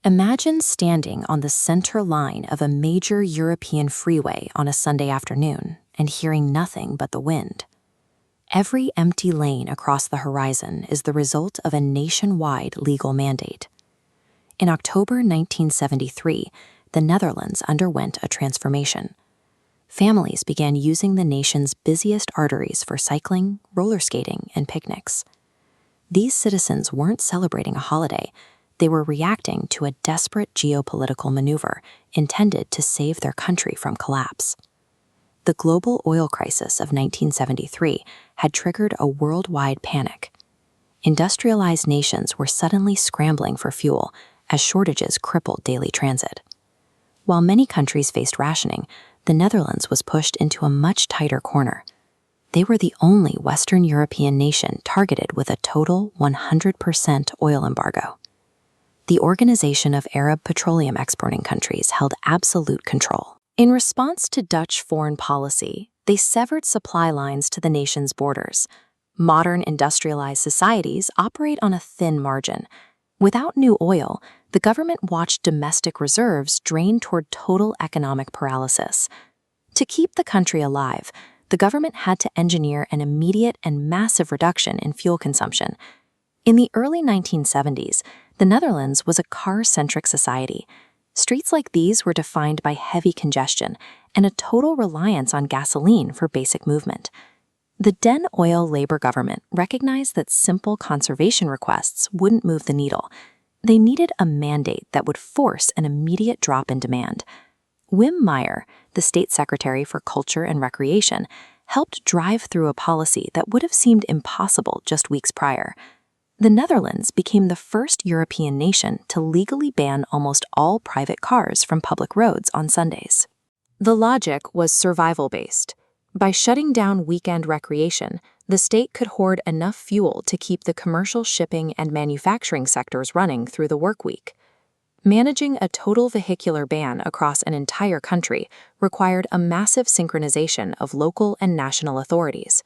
Imagine standing on the center line of a major European freeway on a Sunday afternoon and hearing nothing but the wind. Every empty lane across the horizon is the result of a nationwide legal mandate. In October 1973, the Netherlands underwent a transformation. Families began using the nation's busiest arteries for cycling, roller skating, and picnics. These citizens weren't celebrating a holiday. They were reacting to a desperate geopolitical maneuver intended to save their country from collapse. The global oil crisis of 1973 had triggered a worldwide panic. Industrialized nations were suddenly scrambling for fuel as shortages crippled daily transit. While many countries faced rationing, the Netherlands was pushed into a much tighter corner. They were the only Western European nation targeted with a total 100% oil embargo. The Organization of Arab Petroleum Exporting Countries held absolute control. In response to Dutch foreign policy, they severed supply lines to the nation's borders. Modern industrialized societies operate on a thin margin. Without new oil, the government watched domestic reserves drain toward total economic paralysis. To keep the country alive, the government had to engineer an immediate and massive reduction in fuel consumption. In the early 1970s, the Netherlands was a car-centric society. Streets like these were defined by heavy congestion and a total reliance on gasoline for basic movement. The Den Oil Labour government recognized that simple conservation requests wouldn't move the needle. They needed a mandate that would force an immediate drop in demand. Wim Meyer, the state secretary for Culture and Recreation, helped drive through a policy that would have seemed impossible just weeks prior. The Netherlands became the first European nation to legally ban almost all private cars from public roads on Sundays. The logic was survival-based. By shutting down weekend recreation, the state could hoard enough fuel to keep the commercial shipping and manufacturing sectors running through the work week. Managing a total vehicular ban across an entire country required a massive synchronization of local and national authorities.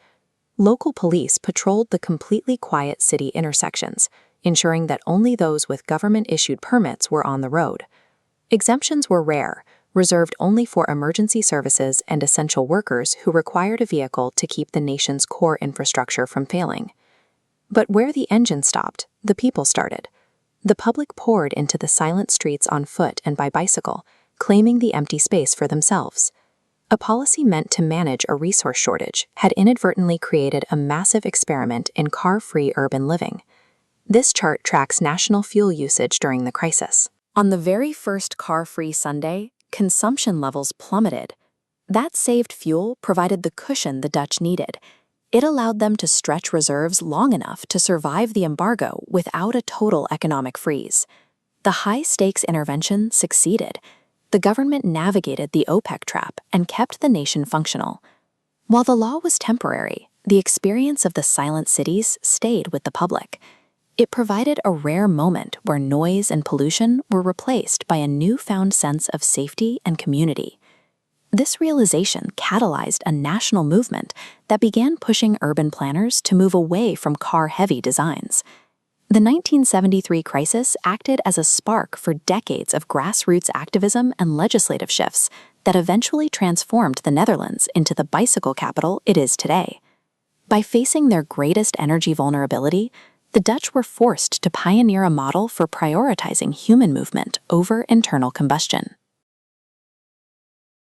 Local police patrolled the completely quiet city intersections, ensuring that only those with government-issued permits were on the road. Exemptions were rare, reserved only for emergency services and essential workers who required a vehicle to keep the nation's core infrastructure from failing. But where the engine stopped, the people started. The public poured into the silent streets on foot and by bicycle, claiming the empty space for themselves. A policy meant to manage a resource shortage had inadvertently created a massive experiment in car-free urban living. This chart tracks national fuel usage during the crisis. On the very first car-free Sunday, consumption levels plummeted. That saved fuel provided the cushion the Dutch needed. It allowed them to stretch reserves long enough to survive the embargo without a total economic freeze. The high-stakes intervention succeeded. The government navigated the OPEC trap and kept the nation functional. While the law was temporary, the experience of the silent cities stayed with the public. It provided a rare moment where noise and pollution were replaced by a newfound sense of safety and community. This realization catalyzed a national movement that began pushing urban planners to move away from car-heavy designs. The 1973 crisis acted as a spark for decades of grassroots activism and legislative shifts that eventually transformed the Netherlands into the bicycle capital it is today. By facing their greatest energy vulnerability, the Dutch were forced to pioneer a model for prioritizing human movement over internal combustion.